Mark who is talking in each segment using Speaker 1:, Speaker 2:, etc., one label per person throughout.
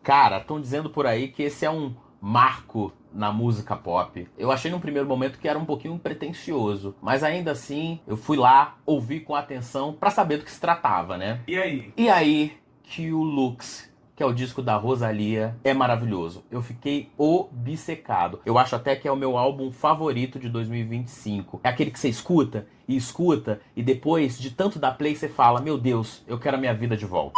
Speaker 1: Cara, estão dizendo por aí que esse é um marco na música pop. Eu achei num primeiro momento que era um pouquinho pretensioso, mas ainda assim eu fui lá, ouvi com atenção pra saber do que se tratava, né?
Speaker 2: E aí?
Speaker 1: E aí que o Lux, que é o disco da Rosalía, é maravilhoso. Eu fiquei obcecado. Eu acho até que é o meu álbum favorito de 2025. É aquele que você escuta e depois de tanto dar play você fala: meu Deus, eu quero a minha vida de volta.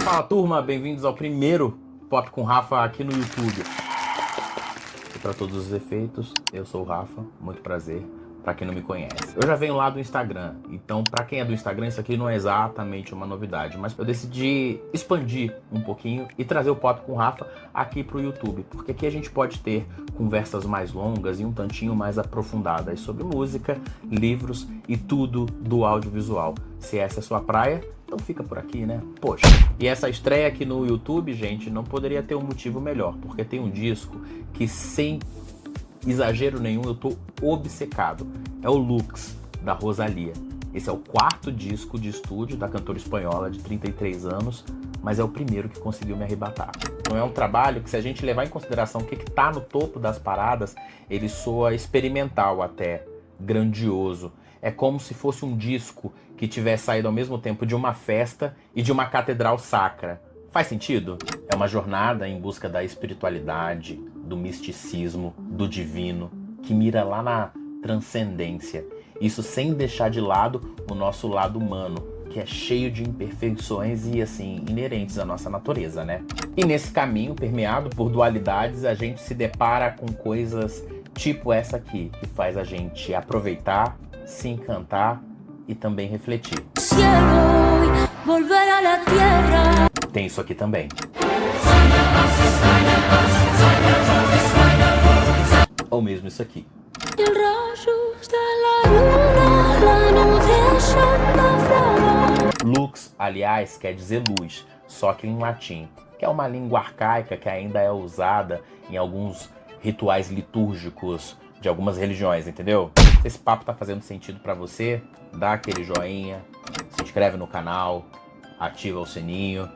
Speaker 1: Fala turma, bem-vindos ao primeiro Pop com Rafa aqui no YouTube. E para todos os efeitos, eu sou o Rafa, muito prazer. Pra quem não me conhece, eu já venho lá do Instagram, então pra quem é do Instagram isso aqui não é exatamente uma novidade, mas eu decidi expandir um pouquinho e trazer o Pop com Rafa aqui pro YouTube, porque aqui a gente pode ter conversas mais longas e um tantinho mais aprofundadas sobre música, livros e tudo do audiovisual. Se essa é a sua praia, então fica por aqui, né? Poxa, e essa estreia aqui no YouTube, gente, não poderia ter um motivo melhor, porque tem um disco que sem exagero nenhum, eu tô obcecado. É o Lux, da Rosalía. Esse é o quarto disco de estúdio da cantora espanhola de 33 anos, mas é o primeiro que conseguiu me arrebatar. Não é um trabalho que, se a gente levar em consideração o que tá no topo das paradas, ele soa experimental até, grandioso. É como se fosse um disco que tivesse saído ao mesmo tempo de uma festa e de uma catedral sacra. Faz sentido? É uma jornada em busca da espiritualidade, do misticismo, do divino, que mira lá na transcendência. Isso sem deixar de lado o nosso lado humano, que é cheio de imperfeições e, assim, inerentes à nossa natureza, né? E nesse caminho, permeado por dualidades, a gente se depara com coisas tipo essa aqui, que faz a gente aproveitar, se encantar e também refletir. Tem isso aqui também. Ou mesmo isso aqui. Lux, aliás, quer dizer luz, só que em latim, que é uma língua arcaica que ainda é usada em alguns rituais litúrgicos de algumas religiões, entendeu? Se esse papo tá fazendo sentido pra você, dá aquele joinha, se inscreve no canal, ativa o sininho.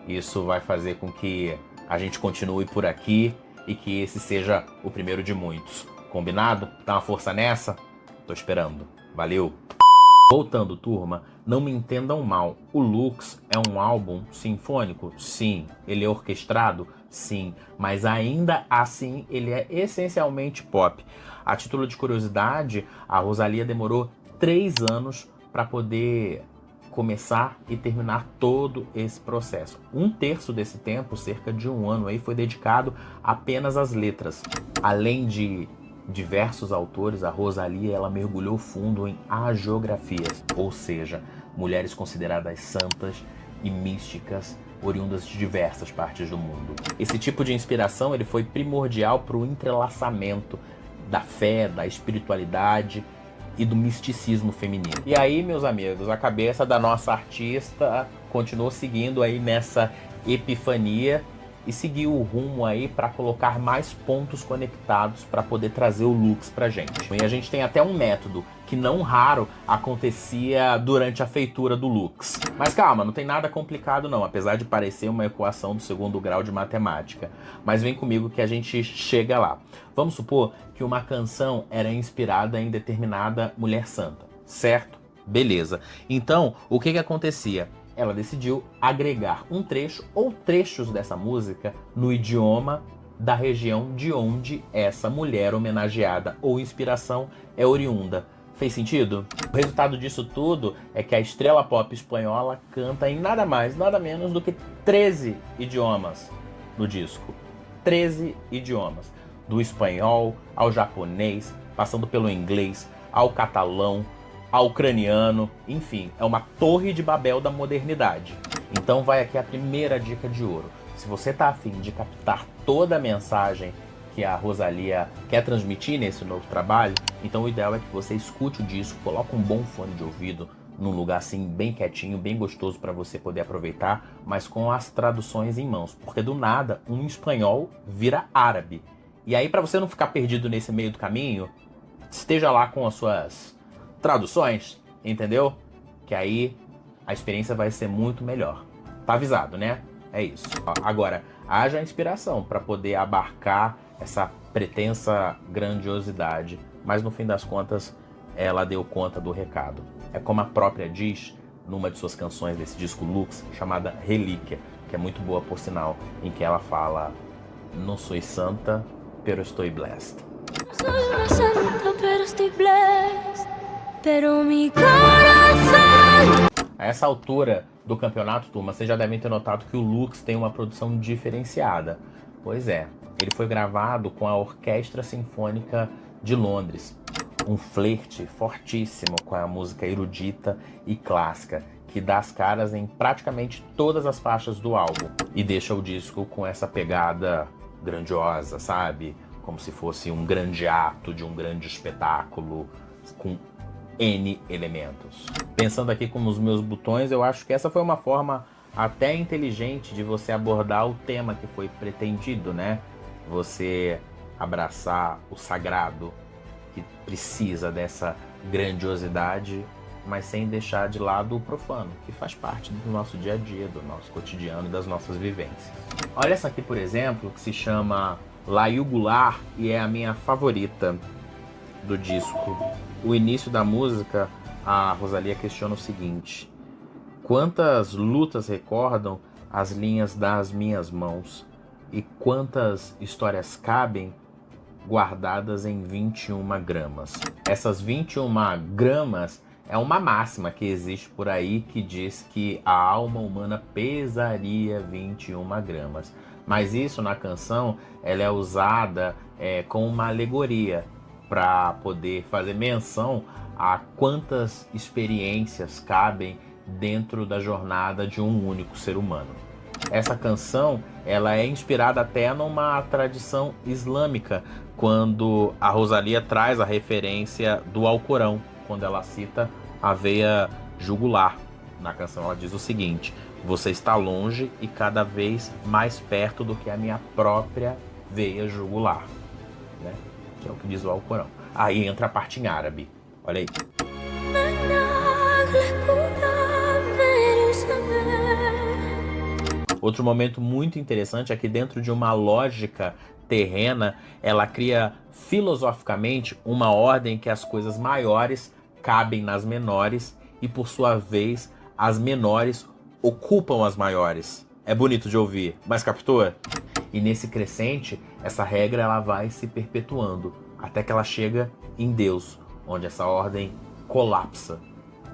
Speaker 1: Isso vai fazer com que a gente continue por aqui e que esse seja o primeiro de muitos. Combinado? Dá uma força nessa? Tô esperando. Valeu! Voltando, turma, não me entendam mal. O Lux é um álbum sinfônico? Sim. Ele é orquestrado? Sim. Mas ainda assim, ele é essencialmente pop. A título de curiosidade, a Rosalía demorou 3 anos para poder começar e terminar todo esse processo. 1/3 desse tempo, cerca de 1 ano, aí, foi dedicado apenas às letras. Além de diversos autores, a Rosalía ela mergulhou fundo em agiografias, ou seja, mulheres consideradas santas e místicas oriundas de diversas partes do mundo. Esse tipo de inspiração ele foi primordial para o entrelaçamento da fé, da espiritualidade e do misticismo feminino. E aí, meus amigos, a cabeça da nossa artista continuou seguindo aí nessa epifania e seguiu o rumo aí para colocar mais pontos conectados para poder trazer o Lux pra gente. E a gente tem até um método que não raro acontecia durante a feitura do Lux. Mas calma, não tem nada complicado não, apesar de parecer uma equação do 2º grau de matemática. Mas vem comigo que a gente chega lá. Vamos supor que uma canção era inspirada em determinada mulher santa, certo? Beleza. Então, o que acontecia? Ela decidiu agregar um trecho ou trechos dessa música no idioma da região de onde essa mulher homenageada ou inspiração é oriunda. Fez sentido? O resultado disso tudo é que a estrela pop espanhola canta em nada mais, nada menos do que 13 idiomas no disco. 13 idiomas. Do espanhol ao japonês, passando pelo inglês, ao catalão, ao ucraniano, enfim, é uma torre de Babel da modernidade. Então vai aqui a primeira dica de ouro. Se você tá afim de captar toda a mensagem que a Rosalía quer transmitir nesse novo trabalho, então o ideal é que você escute o disco, coloque um bom fone de ouvido num lugar assim bem quietinho, bem gostoso para você poder aproveitar, mas com as traduções em mãos, porque do nada um espanhol vira árabe. E aí, para você não ficar perdido nesse meio do caminho, esteja lá com as suas traduções, entendeu? Que aí a experiência vai ser muito melhor. Tá avisado, né? É isso. Agora, haja inspiração para poder abarcar essa pretensa grandiosidade, mas no fim das contas, ela deu conta do recado. É como a própria diz numa de suas canções desse disco Lux, chamada Relíquia, que é muito boa por sinal, em que ela fala: "Não sou santa, pero estoy blessed".
Speaker 2: Soy una santa, pero estoy blessed, pero mi corazón.
Speaker 1: A essa altura do campeonato, turma, vocês já devem ter notado que o Lux tem uma produção diferenciada. Pois é, ele foi gravado com a Orquestra Sinfônica de Londres. Um flerte fortíssimo com a música erudita e clássica, que dá as caras em praticamente todas as faixas do álbum e deixa o disco com essa pegada grandiosa, sabe? Como se fosse um grande ato de um grande espetáculo com N elementos. Pensando aqui com os meus botões, eu acho que essa foi uma forma até inteligente de você abordar o tema que foi pretendido, né? Você abraçar o sagrado, que precisa dessa grandiosidade, mas sem deixar de lado o profano, que faz parte do nosso dia a dia, do nosso cotidiano e das nossas vivências. Olha essa aqui, por exemplo, que se chama La Yugular e é a minha favorita do disco. O início da música, a Rosalía questiona o seguinte: quantas lutas recordam as linhas das minhas mãos e quantas histórias cabem guardadas em 21 gramas. Essas 21 gramas é uma máxima que existe por aí que diz que a alma humana pesaria 21 gramas. Mas isso na canção ela é usada como uma alegoria para poder fazer menção a quantas experiências cabem dentro da jornada de um único ser humano. Essa canção ela é inspirada até numa tradição islâmica, quando a Rosalía traz a referência do Alcorão, quando ela cita a veia jugular. Na canção ela diz o seguinte: você está longe e cada vez mais perto do que a minha própria veia jugular, né? Que é o que diz o Alcorão. Aí entra a parte em árabe. Olha aí. Outro momento muito interessante é que dentro de uma lógica terrena, ela cria filosoficamente uma ordem que as coisas maiores cabem nas menores e, por sua vez, as menores ocupam as maiores. É bonito de ouvir, mas captou? E nesse crescente, essa regra ela vai se perpetuando até que ela chega em Deus, onde essa ordem colapsa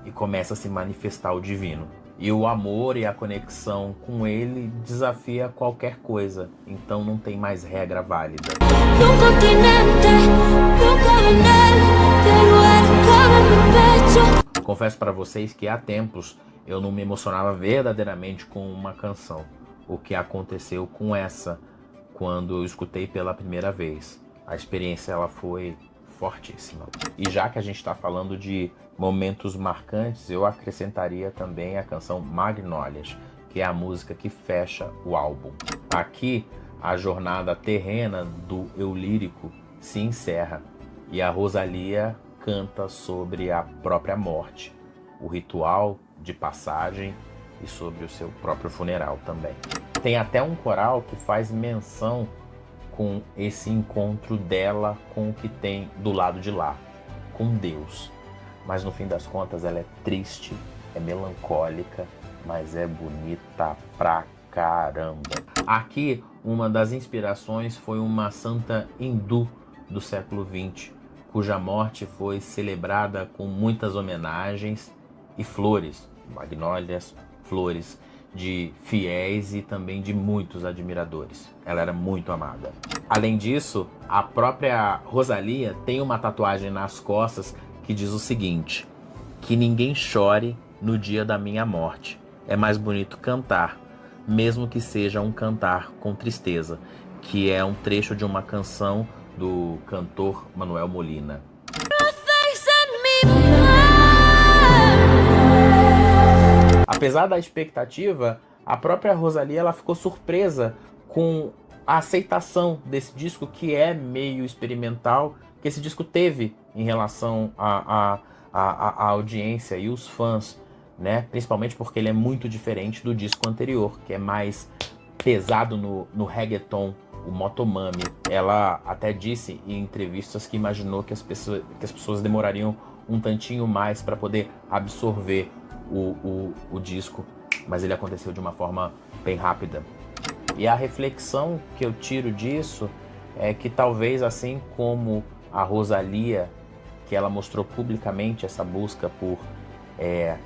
Speaker 1: e começa a se manifestar o divino. E o amor e a conexão com ele desafia qualquer coisa, então não tem mais regra válida. Confesso para vocês que há tempos eu não me emocionava verdadeiramente com uma canção. O que aconteceu com essa, quando eu escutei pela primeira vez. A experiência ela foi fortíssima. E já que a gente está falando de momentos marcantes, eu acrescentaria também a canção Magnólias, que é a música que fecha o álbum. Aqui, a jornada terrena do eu lírico se encerra e a Rosalía canta sobre a própria morte, o ritual de passagem e sobre o seu próprio funeral também. Tem até um coral que faz menção com esse encontro dela com o que tem do lado de lá, com Deus. Mas no fim das contas ela é triste, é melancólica, mas é bonita pra caramba. Aqui, uma das inspirações foi uma santa hindu do século XX, cuja morte foi celebrada com muitas homenagens e flores, magnólias, flores, de fiéis e também de muitos admiradores. Ela era muito amada. Além disso, a própria Rosalía tem uma tatuagem nas costas que diz o seguinte: que ninguém chore no dia da minha morte. É mais bonito cantar, mesmo que seja um cantar com tristeza, que é um trecho de uma canção do cantor Manuel Molina. Apesar da expectativa, a própria Rosalía ela ficou surpresa com a aceitação desse disco, que é meio experimental, que esse disco teve em relação à audiência e os fãs, né? Principalmente porque ele é muito diferente do disco anterior, que é mais pesado no reggaeton, o Motomami. Ela até disse em entrevistas que imaginou que as pessoas demorariam um tantinho mais para poder absorver o disco, mas ele aconteceu de uma forma bem rápida. E a reflexão que eu tiro disso é que talvez, assim como a Rosalía, que ela mostrou publicamente essa busca por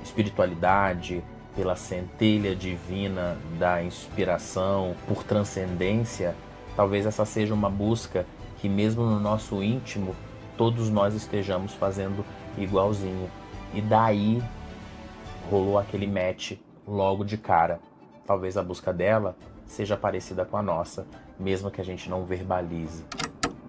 Speaker 1: espiritualidade, pela centelha divina da inspiração, por transcendência, talvez essa seja uma busca que mesmo no nosso íntimo, todos nós estejamos fazendo igualzinho. E daí rolou aquele match logo de cara. Talvez a busca dela seja parecida com a nossa, mesmo que a gente não verbalize.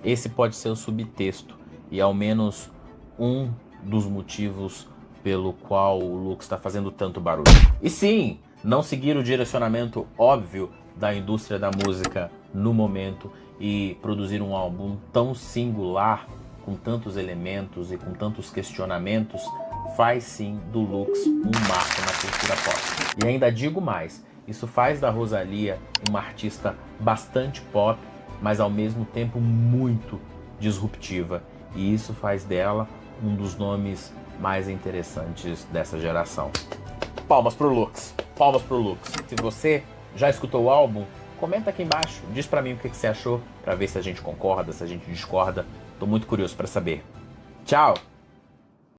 Speaker 1: Esse pode ser o subtexto e ao menos um dos motivos pelo qual o Lux está fazendo tanto barulho. E sim, não seguir o direcionamento óbvio da indústria da música no momento e produzir um álbum tão singular, com tantos elementos e com tantos questionamentos, faz sim do Lux um marco na cultura pop. E ainda digo mais, isso faz da Rosalía uma artista bastante pop, mas ao mesmo tempo muito disruptiva. E isso faz dela um dos nomes mais interessantes dessa geração. Palmas pro Lux, palmas pro Lux. Se você já escutou o álbum, comenta aqui embaixo, diz pra mim o que você achou, pra ver se a gente concorda, se a gente discorda. Tô muito curioso pra saber. Tchau!